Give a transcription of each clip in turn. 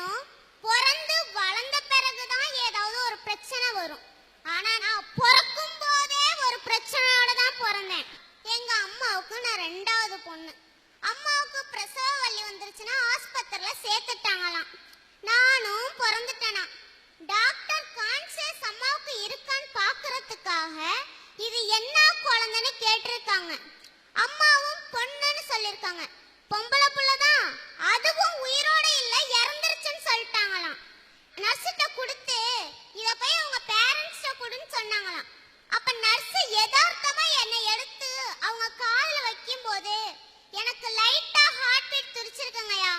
எல்லாருக்கும் பிறந்து வளர்ந்த பிறகுதான் ஏதாவது ஒரு பிரச்சனை வரும். ஆனா நான் பிறக்கும் போதே ஒரு பிரச்சனையோட தான் பிறந்தேன். எங்க அம்மாவுக்கு நான் 2வது பொண்ணு. அம்மாவுக்கு பிரசவ வலி வந்துருச்சுன்னா ஆஸ்பத்திரியில சேர்த்துட்டாங்களாம். நானும் பிறந்துட்டேனா. டாக்டர் கான்சியஸ் அம்மாவுக்கு இருக்கான்னு பாக்குறதுக்காக இது என்ன குழந்தைன்னு கேட்டிருக்காங்க. அம்மாவும் பொண்ணுன்னு சொல்லிருக்காங்க. பொம்பளை புள்ளதான், அதுவும் உயிரோட இல்ல, இறந்துருச்சுன்னு சொல்லிட்டாங்களாம். நர்ஸ்கிட்ட கொடுத்து இத போய் அவங்க பேரண்ட்ஸ்ட கொடுன்னு சொன்னாங்களாம். அப்ப நர்ஸ் யதார்த்தமா என்னை எடுத்து அவங்க கால்ல வைக்கும் போது எனக்கு லைட்டா ஹார்ட் பீட் துடிச்சிருக்குங்கயா.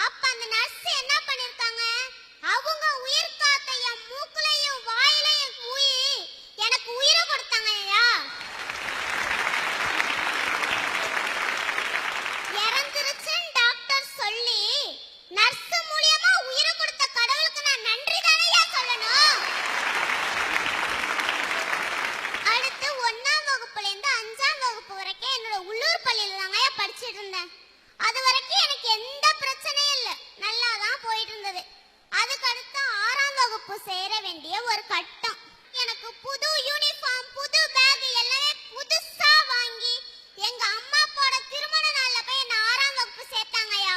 அப்ப அந்த நர்ஸ் என்ன பண்ணிருக்காங்க, அவங்க உயிர் காத்த என் மூக்குலையும் வாயிலையும் ஊதி எனக்கு உயிரை கொடுத்தாங்கய்யா. இறந்துருச்சுன்னு டாக்டர் சொல்லி நர்ஸ் மூலமா உயிரை கொடுத்த கடவுளுக்கு நான் நன்றி தானையா சொல்லணும். அடுத்து 1ஆம் வகுப்புல இருந்து 5ஆம் வகுப்பு வரைக்கும் என்னோட உள்ளூர் பள்ளியில தாங்க படிச்சிட்டு இருந்தேன். அது வரைக்கும் எனக்கு எந்த பிரச்சனையும் இல்லை, நல்லா தான் போயிட்டு இருந்தது. அதுக்கு அடுத்து 6ஆம் வகுப்பு சேர வேண்டிய ஒரு கட்டம். எனக்கு புது யூனிஃபார்ம், புது பேக் எல்லாமே புதுசா வாங்கி எங்க அம்மா அப்பாவோட திருமண நாள்ல போய் என்ன 6ஆம் வகுப்பு சேர்த்தாங்கயா.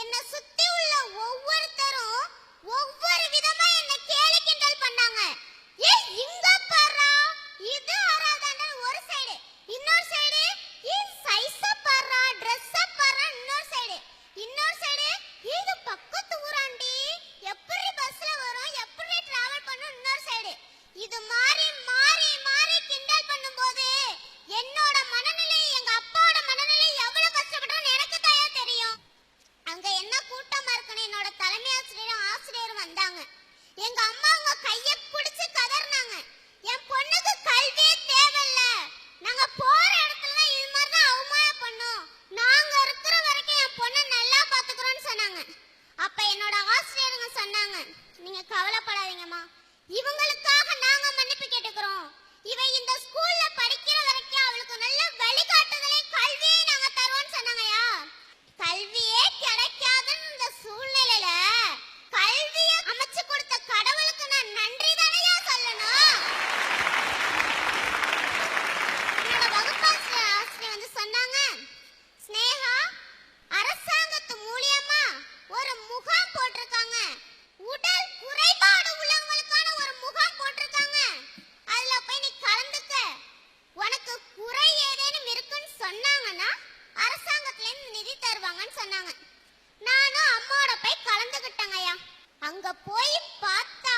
என்ன சுத்தி உள்ள ஒவ்வொருத்தரும் ஒவ்வொரு விதமா என்ன கேலி கிண்டல் பண்ணாங்க. ஏ இங்க பாறா, இது ஆராதான ஒரு சைடு, இன்னொரு சைடு ஏ சைஸ பாறா, Dress பாறா, இன்னொரு சைடு இது பக்கத்து ஊராண்டி, எப்படி பஸ்ல வரும், எப்படி டிராவல் பண்ணும், இன்னொரு சைடு. இது மாறி மாறி மாறி கிண்டல் பண்ணும்போது என்னோட மனநிலை எங்க அப்பாவோட மனநிலை எவ்வளவு கஷ்டப்பட்டோம்னு எனக்கு தான் தெரியும். அங்க என்ன கூட்டமா இருக்குன்னு என்னோட தலைமை ஆசிரியரும் வந்தாங்க. எங்க அம்மா அவங்க கைய பிடிச்சு கதறினாங்க. என் பொண்ணுக்கு கல்வியே தேவையில்ல, நாங்க போற இடத்துல இது மாதிரி தான் அவமானம் பண்ணோம், நாங்க இருக்கிற வரைக்கும் என் பொண்ணை நல்லா பாத்துக்கிறோம்னு சொன்னாங்க. அப்ப என்னோட ஆசிரியருங்க சொன்னாங்க, நீங்க கவலைப்படாதீங்கம்மா, இவங்களுக்காக நாங்க மன்னிப்பு கேட்டுக்கிறோம். இவ இந்த ஸ்கூல்ல படிக்கிற வரைக்கும் அவளுக்கு நல்ல வழிகாட்டுதலை கல்வியை நாங்க தருவோம்னு சொன்னாங்கயா. கல்வியே கிடைக்காதுன்னு இந்த சூழ்நிலையில கல்வியை அமைச்சு கொடுத்த கடவுளுக்கு நான் நன்றி தானையா சொல்லணும். என்னோட வகுப்பாசிரியர் வந்து சொன்னாங்க, ஸ்னேகா, அரசாங்கத்து மூலியமா ஒரு முகாம் போட்டிருக்காங்க, உடல் குறைபாடு உள்ளவங்களுக்கான ஒரு முகாம் போட்டிருக்காங்க, அதுல போய் நீ கலந்துக்க. உனக்கு குறை ஏதேனும் இருக்குன்னு சொன்னாங்கன்னா அரசாங்கத்துல இருந்து நிதி தருவாங்கன்னு சொன்னாங்க. நானும் அம்மாவோட போய் கலந்துக்கிட்டேங்கய்யா. அங்க போய் பார்த்தா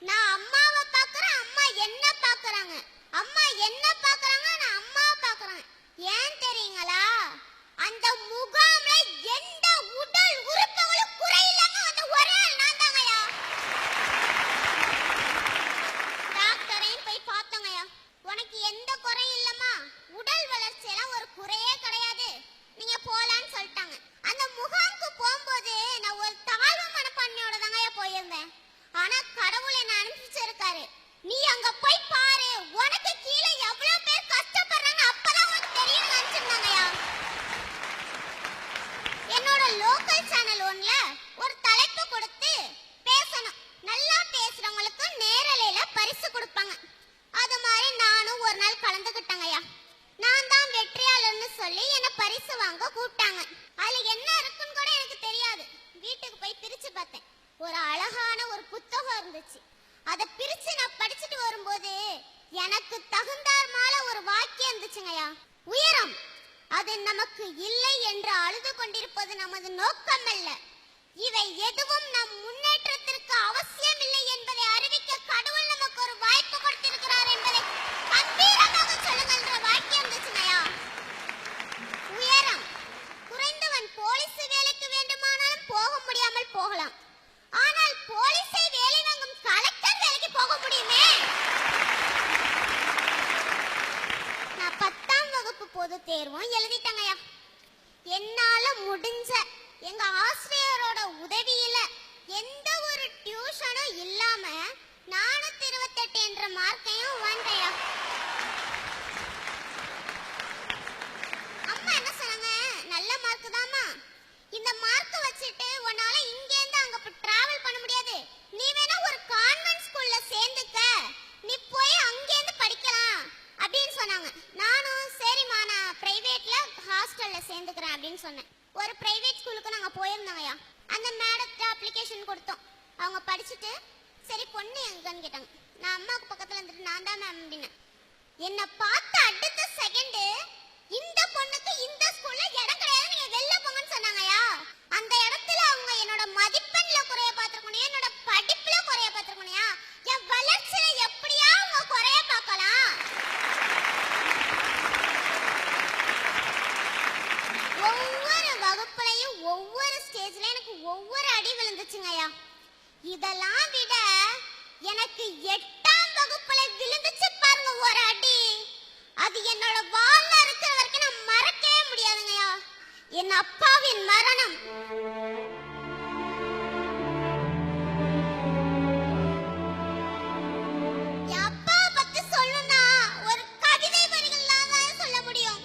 நான் அம்மாவை பாக்குறேன், அம்மா என்ன பாக்குறாங்க, அம்மா என்ன பாக்குறாங்க, நான் அம்மாவை பாக்குறேன். ஏன் தெரியுங்களா, அந்த முகாம்ல எந்த உடல் உறுப்புகளும் குறையில்லாம அந்த ஒரே நான் தாங்கய்யா. டாக்டரையும் போய் பார்த்தோங்கய்யா. உனக்கு எந்த குறையும் இல்லம்மா, உடல் வளர்ச்சியெல்லாம் ஒரு குறையே கிடையாது, நீங்க போலான்னு சொல்லிட்டாங்க. அந்த முகாமுக்கு போகும்போது நான் ஒரு தாழ்வு மனப்பான்மையோட தாங்கய்யா போயிருந்தேன். ஆனா கடவுள் என்ன அனுப்பிச்சிருக்காரு, நீ அங்க போய் பாரு, உனக்கு கீழே எவ்வளவு பேர் கஷ்டப்படுறாங்க, அப்பதான் உனக்கு தெரியும் நினைச்சிருந்தாங்கய்யா. என்னோட லோக்கல் சேனல் 1ல ஒரு தலைப்பு கொடுத்து பேசணும், நல்லா பேசுறவங்களுக்கு நேரலையில பரிசு கொடுப்பாங்க. அது மாதிரி நானும் ஒரு நாள் கலந்துக்கிட்டேங்கய்யா. நான் தான் வெற்றியாளர்னு சொல்லி என்ன பரிசு வாங்க கூப்பிட்டாங்க. அதுல என்ன இருக்குன்னு கூட எனக்கு தெரியாது. வீட்டுக்கு போய் பிரிச்சு பார்த்தேன். ஒரு அழகான ஒரு புத்தகம் இருந்துச்சு. அதை பிரிச்சு நான் படிச்சுட்டு வரும்போது எனக்கு தகுந்தார்மால ஒரு வாக்கியம் இருந்துச்சுங்கய்யா. உயரம் அது நமக்கு இல்லை என்று அழுது கொண்டிருப்பது நமது நோக்கம் அல்ல, இவை எதுவும் நம் முன்னேற்றத்திற்கு அவசியம் இல்லை என்பதை அறிவிக்க கடவுள் நமக்கு ஒரு வாய்ப்பு கொடுத்திருக்கிறார் என்பதை கம்பீரமாக சொல்லுங்கன்ற வாக்கியம் இருந்துச்சுங்கய்யா. உயரம் குறைந்தவன் போலீஸ் வேலைக்கு வேண்டுமானாலும் போக முடியாமல் போகலாம், ஆனால் போலீஸை வேலை வாங்கும் கலெக்டர் வேலைக்கு போக முடியுமே. நான் 10ஆம் வகுப்பு பொது தேர்வும் எழுதிட்டேங்கய்யா. என்னால முடிஞ்ச எங்க ஆசிரியரோட உதவியில எந்த ஒரு டியூஷனும் இல்லாம 428 என்ற மார்க்கையும் வாங்கிட்டேயா. அம்மா என்ன சொன்னாங்க, நல்ல மார்க் தாமா, இந்த மார்க் வச்சுட்டு உன்னால இங்க சேர்ந்துக்கிறேன் அப்படின்னு சொன்னேன். ஒரு பிரைவேட் ஸ்கூலுக்கு நாங்க போயிருந்தோங்கய்யா. அந்த மேடத்தை அப்ளிகேஷன் கொடுத்தோம். அவங்க படிச்சுட்டு சரி பொண்ணு எங்கன்னு கேட்டாங்க. நான் அம்மாவுக்கு பக்கத்துல இருந்துட்டு நான் தான் மேம் அப்படின்னு. என்ன பார்த்து அடுத்த செகண்ட் இந்த பொண்ணுக்கு இந்த ஸ்கூல்ல இடம் கிடையாது, நீங்க வெளில போங்கன்னு சொன்னாங்கய்யா. அந்த இடத்துல அவங்க என்னோட மதிப்பெண்ல குறைய பார்த்திருக்கணும், என்னோட படிப்புல குறைய பார்த்திருக்கணும், என் வளர்ச்சியில எப்படியா அவங்க குறைய பார்க்கலாம். ஒவ்வொரு வகுப்புலையும் ஒவ்வொரு ஸ்டேஜ்ல எனக்கு ஒவ்வொரு அடி விழுந்துச்சுங்கய்யா. இதெல்லாம் விட எனக்கு 8ஆம் வகுப்புல விழுந்துச்சு பாருங்க ஒரு அடி. அது என்னோட வாழ்ல இருக்கிற வரைக்கும் நான் மறக்கவே முடியாதுங்கய்யா. என் அப்பாவின் மரணம். என் அப்பாவை பத்தி சொல்லணும்னா ஒரு கவிதை வரிகளால தான் சொல்ல முடியும்.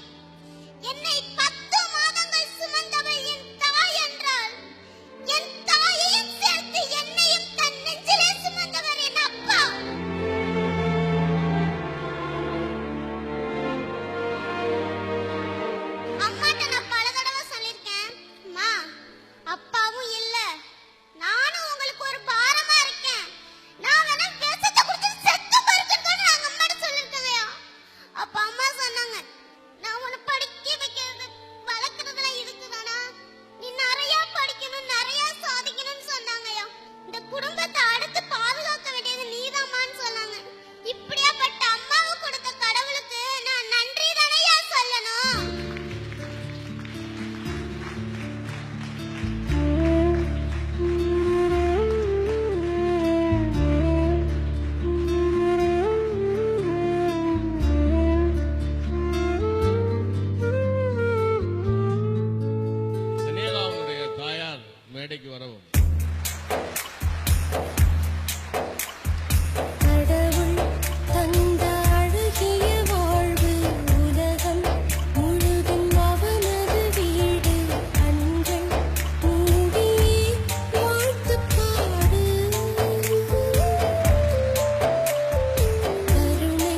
என்னை 10 மாதங்கள் சுமந்தவள் என் தாய் என்றால் என் தாயையும் சேர்த்து என்னையும் தன் நெஞ்சிலே சுமந்தவர் என் அப்பா. அம்மாட்ட நான் பல தடவை சொல்லிருக்கேன், அம்மா அப்பாவும் இல்ல, நானும் உங்களுக்கு ஒரு பாரமா இருக்கேன், நான் வேணா விஷத்தை குடிச்சு செத்து போயிருக்கேன்னு நாங்க அம்மாட்ட சொல்லிருக்கேங்கய்யா. அப்ப அம்மா சொன்னாங்க, நான் உன்னை படிக்க வைக்கிறது வளர்க்கறதுல இருக்குதானா, நீ நிறைய படிக்கணும் நிறைய சாதிக்கணும்னு சொன்னாங்கய்யா. இந்த குடும்பத்தை அடுத்து பாதுகாக்க வேண்டியது நீதாம்மான்னு சொன்னாங்க. இப்படியாப்பட்ட அம்மாவை கொடுத்த கடவுளுக்கு நான் நன்றி தானையா சொல்லணும். சினேகாவுடைய தாயார் மேடைக்கு வரவும். கடவுள் தந்த அழகிய வாழ்வு உலகம் முழுதும் அவனது வீடு. கண்கள் மூடி வாழ்த்து பாடு. கருணை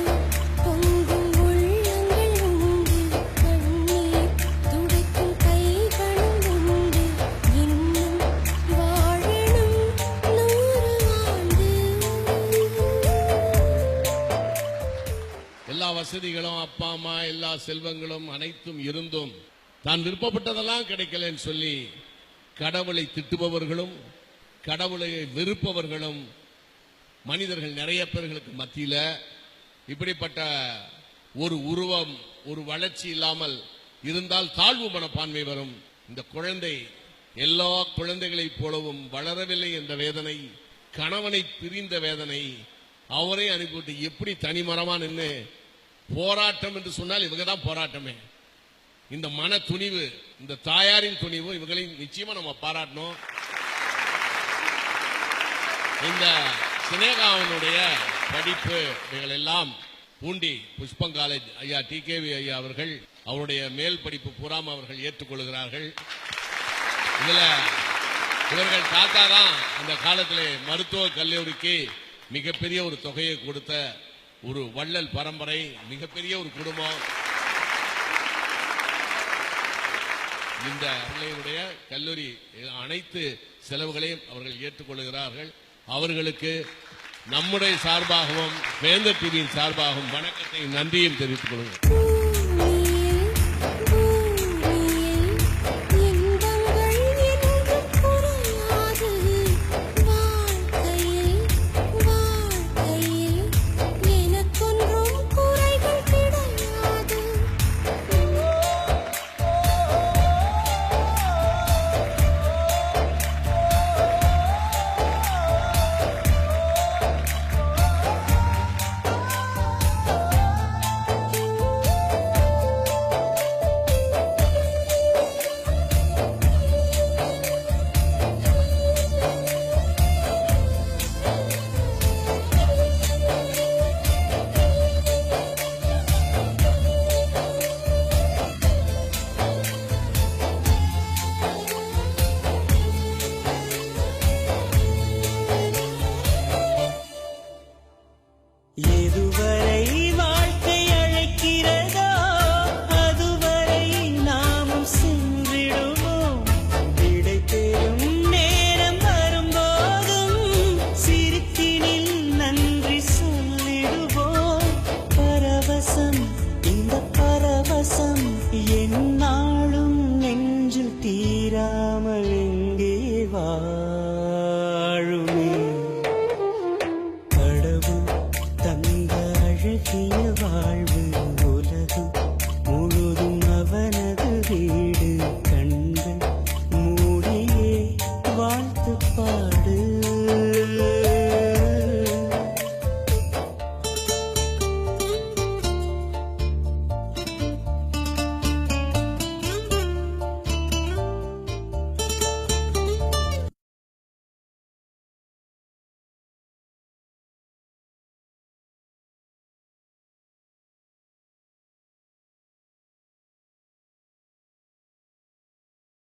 பொங்கும் உள்ளங்கள் உண்டு. கண்ணீர் துடைக்கும் கைகளும் உண்டு. இன்னும் வாழணும் 100 ஆண்டு. எல்லா வசதிகளும் அப்பா அம்மா எல்லா செல்வங்களும் அனைத்தும் இருந்தும் தான் விருப்பப்பட்டதெல்லாம் கிடைக்கலன்னு சொல்லி கடவுளை திட்டுபவர்களும் கடவுளை வெறுப்பவர்களும் மனிதர்கள் நிறைய பேர்களுக்கு மத்தியில இப்படிப்பட்ட ஒரு உருவம் ஒரு வளர்ச்சி இல்லாமல் இருந்தால் தாழ்வு மனப்பான்மை வரும். இந்த குழந்தை எல்லா குழந்தைகளைப் போலவும் வளரவில்லை என்ற வேதனை, கணவனை பிரிந்த வேதனை, அவரை அனுப்பிவிட்டு எப்படி தனிமரமா நின்று போராட்டம் என்று சொன்னால் இவங்க தான் போராட்டமே. இந்த மன துணிவு, இந்த தாயாரின் துணிவு, இவங்களை நிச்சயமா நம்ம பாராட்டணும். இந்த சினேகாவனுடைய படிப்பு இவைகள் எல்லாம் பூண்டி புஷ்பம் காலேஜ் ஐயா TKV ஐயா அவர்கள் அவருடைய மேல் படிப்பு பூராம் அவர்கள் ஏற்றுக்கொள்கிறார்கள். இதுல இவர்கள் தாத்தா தான் அந்த காலத்திலே மருத்துவ கல்லூரிக்கு மிகப்பெரிய ஒரு தொகையை கொடுத்த ஒரு வள்ளல் பரம்பரை, மிகப்பெரிய ஒரு குடும்பம். இந்த பிள்ளைகளுடைய கல்லூரி அனைத்து செலவுகளையும் அவர்கள் ஏற்றுக்கொள்கிறார்கள். அவர்களுக்கு நம்முடைய சார்பாகவும் வேந்தர் டிவியின் சார்பாகவும் வணக்கத்தையும் நன்றியும் தெரிவித்துக் கொள்கிறேன்.